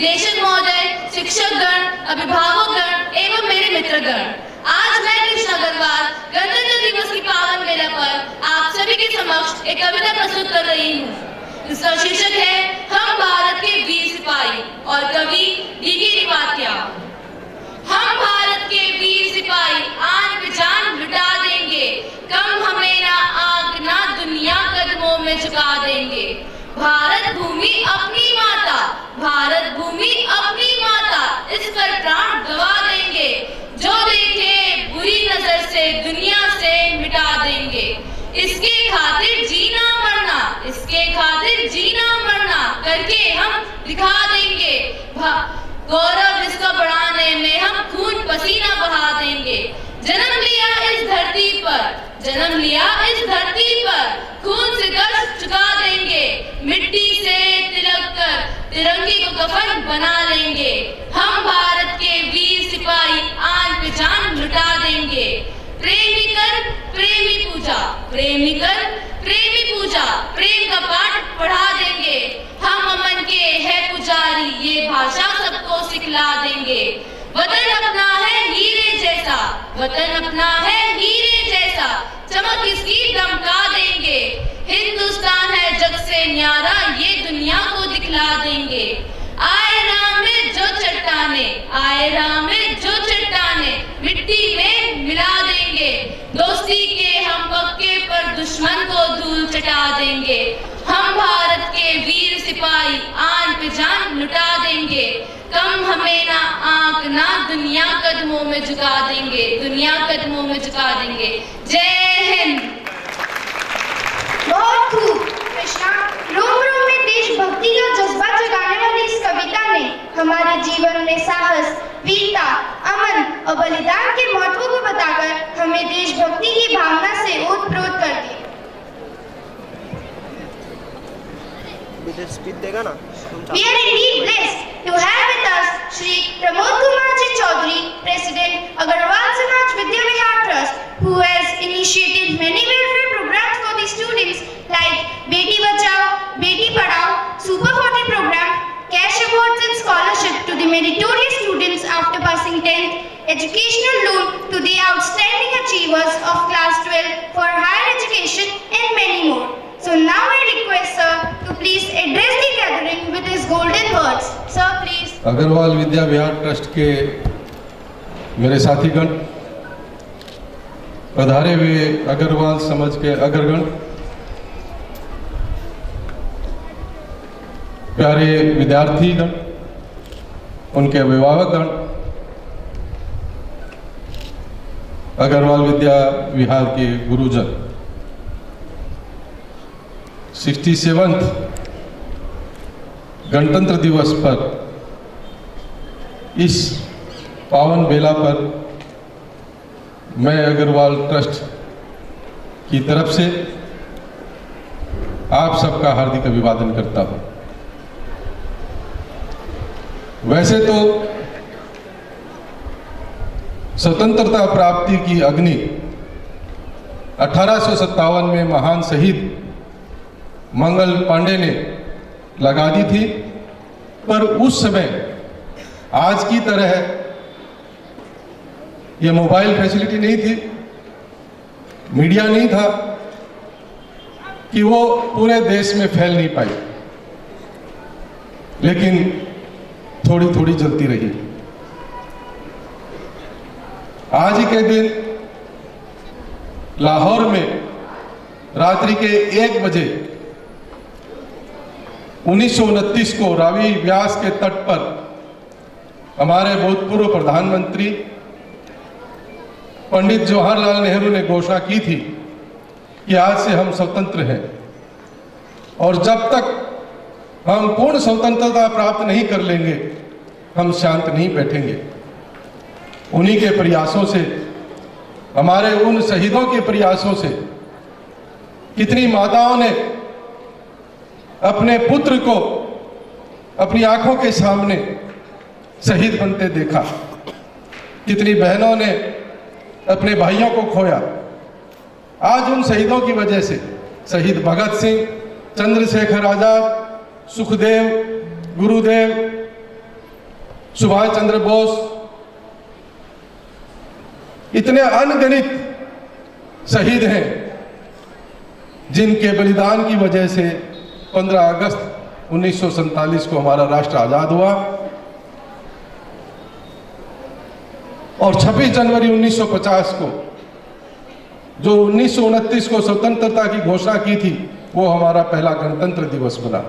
निदेशक महोदय, शिक्षकगण, अभिभावकगण एवं मेरे मित्रगण, आज मैं कृष्ण अग्रवाल गणतंत्र दिवस की पावन मेला पर आप सभी के समक्ष एक कविता प्रस्तुत कर रही हूँ। इसका शीर्षक है हम भारत के वीर सिपाही और कवि डी.के. रिवातिया। हम भारत के वीर सिपाही आन पे जान लुटा देंगे, कम हमें ना आंक ना दुनिया कदमों में झुका देंगे। भारत भूमि अपनी माता, भारत भूमि अपनी माता, इस पर प्राण गवा देंगे। जो देखे बुरी नजर से दुनिया से मिटा देंगे। इसके खातिर जीना मरना, इसके खातिर जीना मरना करके हम दिखा देंगे। गौरव इसका बढ़ाने में हम खून पसीना बहा देंगे। जन्म लिया इस धरती पर, जन्म लिया इस धरती पर, खून से कर्ज चुका देंगे। मिट्टी से तिलक कर तिरंगे को कफन बना लेंगे। हम भारत के वीर सिपाही आन पे जान लुटा देंगे। प्रेमी कर प्रेमी पूजा, प्रेमी कर प्रेमी पूजा, प्रेम का पाठ पढ़ा देंगे। हम अमन के है पुजारी, ये भाषा सबको सिखला देंगे। वतन अपना है हीरे जैसा, वतन अपना है हीरे जैसा, चमक इसकी दमका देंगे। हिंदुस्तान है जग से न्यारा, ये दुनिया को दिखला देंगे। आए राम में जो चट्टाने, आए राम में जो चट्टाने, मिट्टी में मिला देंगे। दोस्ती के हम पक्के पर दुश्मन को धूल चटा देंगे। हम भारत के वीर सिपाही आन पे जान लुटा देंगे। कम हमें ना आंक ना दुनिया कदमों में झुका देंगे, दुनिया कदमों में झुका देंगे। जय हिंद। बहुत खूब कृष्णा, रोम रोम में देशभक्ति का जज्बा जगाने वाली इस कविता ने हमारे जीवन में साहस, वीरता, अमन और बलिदान के महत्व को बताकर हमें देशभक्ति की भावना से ओतप्रोत कर दी। We are indeed blessed to have with us Shri Pramod Kumar Ji Chaudhary, President, Agarwal Samaj Vidya Vihar Trust, who has initiated many welfare programs for the students like Beti Bachao, Beti Padhao, Super 40 program, cash awards and scholarship to the meritorious students after passing 10th, educational loan to the outstanding achievers of class 12 for higher education and many more. So now I request sir to please address the gathering with his golden words. Sir, please. Agarwal Vidya Vihar trust के मेरे साथीगण, पधारे हुए अग्रवाल समाज के अग्रगण, प्यारे विद्यार्थीगण, उनके अभिभावकगण, अग्रवाल विद्या विहार के गुरुजन, 67th गणतंत्र दिवस पर इस पावन बेला पर मैं अग्रवाल ट्रस्ट की तरफ से आप सबका हार्दिक अभिवादन करता हूं। वैसे तो स्वतंत्रता प्राप्ति की अग्नि 1857 में महान शहीद मंगल पांडे ने लगा दी थी, पर उस समय आज की तरह ये मोबाइल फैसिलिटी नहीं थी, मीडिया नहीं था कि वो पूरे देश में फैल नहीं पाई, लेकिन थोड़ी थोड़ी जलती रही। आज ही के दिन लाहौर में रात्रि के 1 बजे 1929 को रावी व्यास के तट पर हमारे भूतपूर्व प्रधानमंत्री पंडित जवाहरलाल नेहरू ने घोषणा की थी कि आज से हम स्वतंत्र हैं, और जब तक हम पूर्ण स्वतंत्रता प्राप्त नहीं कर लेंगे हम शांत नहीं बैठेंगे। उन्हीं के प्रयासों से, हमारे उन शहीदों के प्रयासों से कितनी माताओं ने अपने पुत्र को अपनी आंखों के सामने शहीद बनते देखा, कितनी बहनों ने अपने भाइयों को खोया। आज उन शहीदों की वजह से शहीद भगत सिंह, चंद्रशेखर आजाद, सुखदेव, गुरुदेव सुभाष चंद्र बोस, इतने अनगिनत शहीद हैं जिनके बलिदान की वजह से 15 अगस्त 1947 को हमारा राष्ट्र आजाद हुआ और 26 जनवरी 1950 को जो 1929 को स्वतंत्रता की घोषणा की थी, वो हमारा पहला गणतंत्र दिवस बना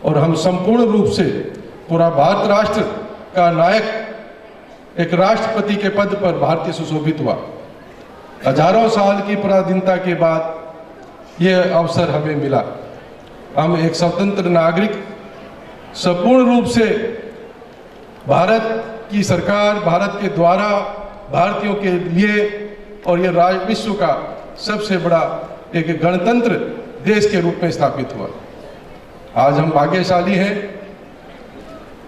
और हम संपूर्ण रूप से पूरा भारत राष्ट्र का नायक, एक राष्ट्रपति के पद पर भारतीय सुशोभित हुआ। हजारों साल की पराधीनता के बाद यह अवसर हमें मिला। हम एक स्वतंत्र नागरिक संपूर्ण रूप से भारत की सरकार, भारत के द्वारा भारतीयों के लिए और ये विश्व का सबसे बड़ा एक गणतंत्र देश के रूप में स्थापित हुआ। आज हम भाग्यशाली हैं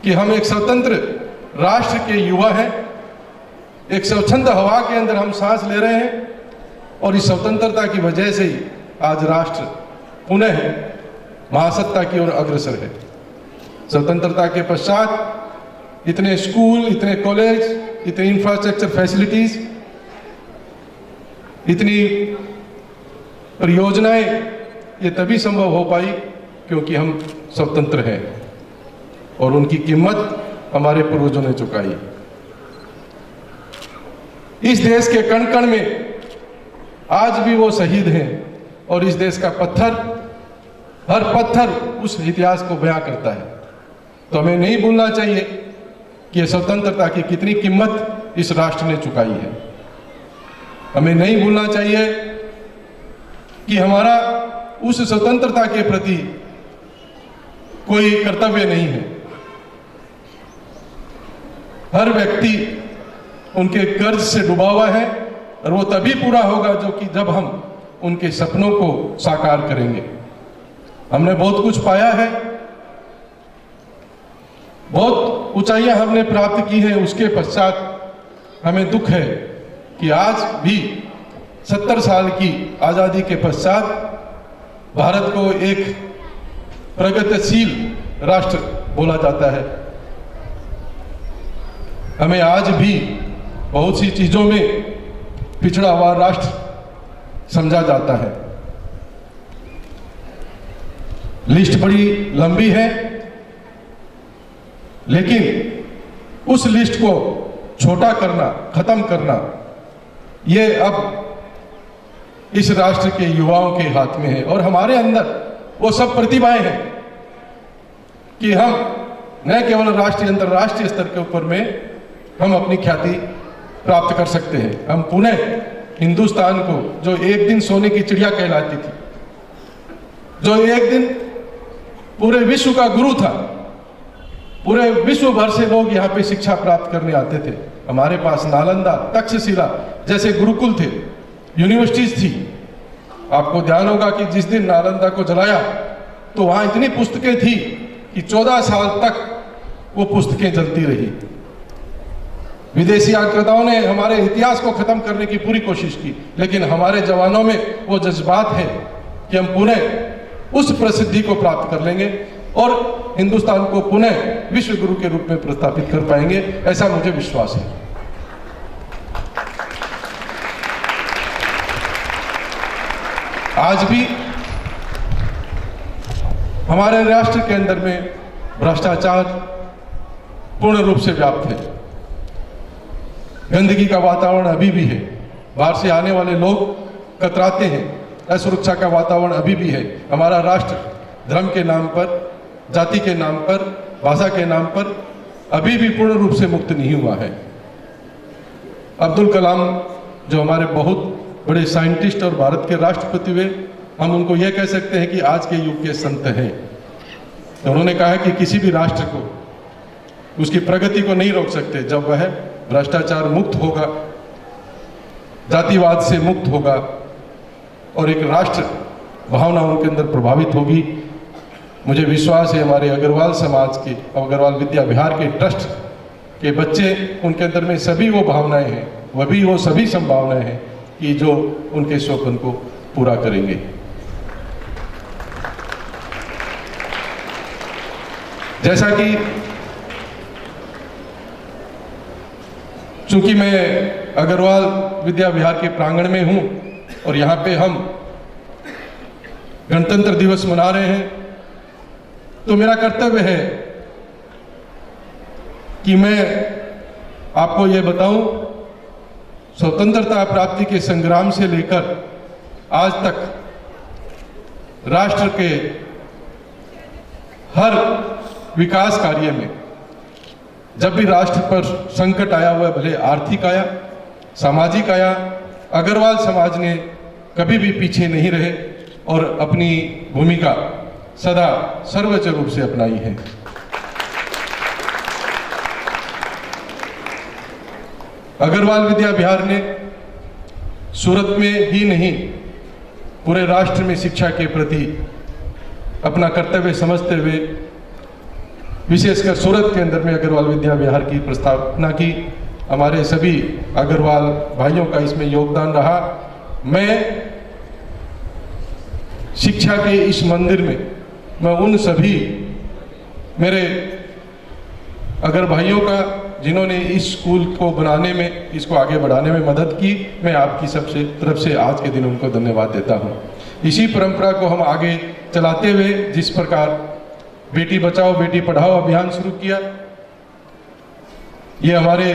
कि हम एक स्वतंत्र राष्ट्र के युवा हैं। एक स्वच्छंद हवा के अंदर हम सांस ले रहे हैं और इस स्वतंत्रता की वजह से ही आज राष्ट्र पुनः महासत्ता की ओर अग्रसर है। स्वतंत्रता के पश्चात इतने स्कूल, इतने कॉलेज, इतने इंफ्रास्ट्रक्चर फैसिलिटीज, इतनी परियोजनाएं ये तभी संभव हो पाई क्योंकि हम स्वतंत्र हैं और उनकी कीमत हमारे पूर्वजों ने चुकाई। इस देश के कण कण में आज भी वो शहीद हैं और इस देश का पत्थर, हर पत्थर उस इतिहास को बयां करता है। तो हमें नहीं भूलना चाहिए कि ये स्वतंत्रता की कितनी कीमत इस राष्ट्र ने चुकाई है। हमें नहीं भूलना चाहिए कि हमारा उस स्वतंत्रता के प्रति कोई कर्तव्य नहीं है। हर व्यक्ति उनके कर्ज से डूबा हुआ है और वो तभी पूरा होगा जो कि जब हम उनके सपनों को साकार करेंगे। हमने बहुत कुछ पाया है, बहुत ऊंचाइयां हमने प्राप्त की हैं, उसके पश्चात हमें दुख है कि आज भी 70 साल की आज़ादी के पश्चात भारत को एक प्रगतिशील राष्ट्र बोला जाता है। हमें आज भी बहुत सी चीजों में पिछड़ा हुआ राष्ट्र समझा जाता है। लिस्ट बड़ी लंबी है, लेकिन उस लिस्ट को छोटा करना, खत्म करना, ये अब इस राष्ट्र के युवाओं के हाथ में है और हमारे अंदर वो सब प्रतिभाएं हैं कि हम न केवल राष्ट्रीय, अंतर्राष्ट्रीय स्तर के ऊपर में हम अपनी ख्याति प्राप्त कर सकते हैं। हम पुनः हिंदुस्तान को, जो एक दिन सोने की चिड़िया कहलाती थी, जो एक दिन पूरे विश्व का गुरु था, पूरे विश्व भर से लोग यहाँ पे शिक्षा प्राप्त करने आते थे। हमारे पास नालंदा, तक्षशिला जैसे गुरुकुल थे, यूनिवर्सिटीज थी। आपको ध्यान होगा कि जिस दिन नालंदा को जलाया तो वहां इतनी पुस्तकें थी कि 14 साल तक वो पुस्तकें जलती रही। विदेशी आक्रांताओं ने हमारे इतिहास को खत्म करने की पूरी कोशिश की, लेकिन हमारे जवानों में वो जज्बात है कि हम पुनः उस प्रसिद्धि को प्राप्त कर लेंगे और हिंदुस्तान को पुनः विश्व गुरु के रूप में प्रस्थापित कर पाएंगे, ऐसा मुझे विश्वास है। आज भी हमारे राष्ट्र के अंदर में भ्रष्टाचार पूर्ण रूप से व्याप्त है। गंदगी का वातावरण अभी भी है, बाहर से आने वाले लोग कतराते हैं, असुरक्षा का वातावरण अभी भी है। हमारा राष्ट्र धर्म के नाम पर, जाति के नाम पर, भाषा के नाम पर अभी भी पूर्ण रूप से मुक्त नहीं हुआ है। अब्दुल कलाम जो हमारे बहुत बड़े साइंटिस्ट और भारत के राष्ट्रपति हुए, हम उनको यह कह सकते हैं कि आज के युग के संत हैं। तो उन्होंने कहा कि किसी भी राष्ट्र को, उसकी प्रगति को नहीं रोक सकते जब वह भ्रष्टाचार मुक्त होगा, जातिवाद से मुक्त होगा और एक राष्ट्र भावना उनके अंदर प्रभावित होगी। मुझे विश्वास है हमारे अग्रवाल समाज के, अग्रवाल विद्या विहार के ट्रस्ट के बच्चे, उनके अंदर में सभी वो भावनाएं हैं, वह भी वो सभी संभावनाएं हैं कि जो उनके स्वप्न को पूरा करेंगे। जैसा कि चूंकि मैं अग्रवाल विद्या विहार के प्रांगण में हूं और यहाँ पे हम गणतंत्र दिवस मना रहे हैं, तो मेरा कर्तव्य है कि मैं आपको ये बताऊं, स्वतंत्रता प्राप्ति के संग्राम से लेकर आज तक राष्ट्र के हर विकास कार्य में जब भी राष्ट्र पर संकट आया हुआ, भले आर्थिक आया, सामाजिक आया, अग्रवाल समाज ने कभी भी पीछे नहीं रहे और अपनी भूमिका सदा सर्वोच्च रूप से अपनाई है। अग्रवाल विद्या विहार ने सूरत में ही नहीं, पूरे राष्ट्र में शिक्षा के प्रति अपना कर्तव्य समझते हुए विशेषकर सूरत के अंदर में अग्रवाल विद्या विहार की प्रस्तावना की। हमारे सभी अग्रवाल भाइयों का इसमें योगदान रहा। मैं शिक्षा के इस मंदिर में मैं उन सभी मेरे अगर भाइयों का जिन्होंने इस स्कूल को बनाने में, इसको आगे बढ़ाने में मदद की, मैं आपकी सबसे तरफ से आज के दिन उनको धन्यवाद देता हूं। इसी परंपरा को हम आगे चलाते हुए जिस प्रकार बेटी बचाओ बेटी पढ़ाओ अभियान शुरू किया, ये हमारे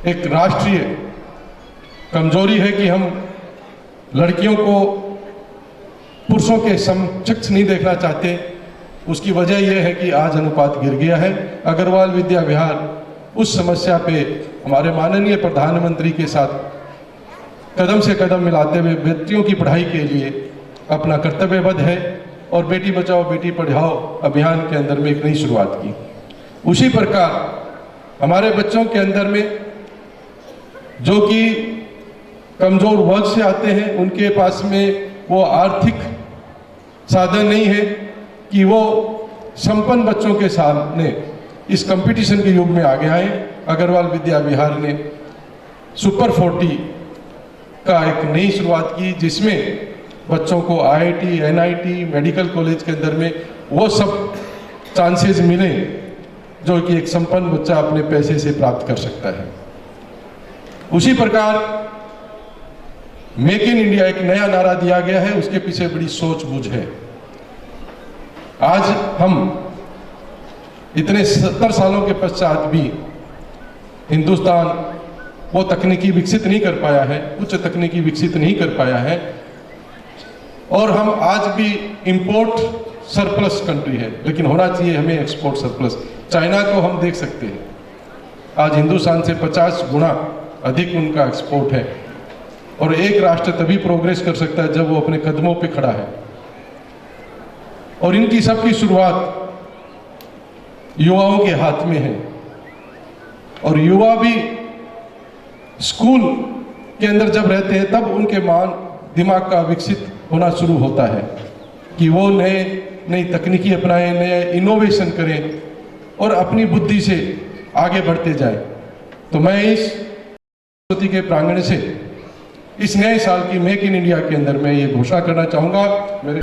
एक राष्ट्रीय कमजोरी है कि हम लड़कियों को पुरुषों के समकक्ष नहीं देखना चाहते। उसकी वजह यह है कि आज अनुपात गिर गया है। अग्रवाल विद्या विहार उस समस्या पे हमारे माननीय प्रधानमंत्री के साथ कदम से कदम मिलाते हुए बेटियों की पढ़ाई के लिए अपना कर्तव्यबद्ध है और बेटी बचाओ बेटी पढ़ाओ अभियान के अंदर में एक नई शुरुआत की। उसी प्रकार हमारे बच्चों के अंदर में जो कि कमजोर वर्ग से आते हैं, उनके पास में वो आर्थिक साधन नहीं है कि वो संपन्न बच्चों के सामने इस कंपटीशन के युग में आगे आए। अग्रवाल विद्या विहार ने सुपर 40 का एक नई शुरुआत की, जिसमें बच्चों को IIT, NIT, मेडिकल कॉलेज के अंदर में वो सब चांसेस मिले जो कि एक संपन्न बच्चा अपने पैसे से प्राप्त कर सकता है। उसी प्रकार मेक इन इंडिया एक नया नारा दिया गया है, उसके पीछे बड़ी सोच-बूझ है। आज हम इतने 70 सालों के पश्चात भी हिंदुस्तान वो तकनीकी विकसित नहीं कर पाया है, उच्च तकनीकी विकसित नहीं कर पाया है और हम आज भी इंपोर्ट सरप्लस कंट्री है, लेकिन होना चाहिए हमें एक्सपोर्ट सरप्लस। चाइना को हम देख सकते हैं, आज हिंदुस्तान से 50 गुना अधिक उनका एक्सपोर्ट है और एक राष्ट्र तभी प्रोग्रेस कर सकता है जब वो अपने कदमों पे खड़ा है। और इनकी सबकी शुरुआत युवाओं के हाथ में है और युवा भी स्कूल के अंदर जब रहते हैं तब उनके दिमाग का विकसित होना शुरू होता है कि वो नई तकनीकी अपनाएं, नए इनोवेशन करें और अपनी बुद्धि से आगे बढ़ते जाएं। तो मैं इस सरस्वती के प्रांगण से इस नए साल की मेक इन इंडिया के अंदर मैं ये घोषणा करना चाहूँगा। मेरे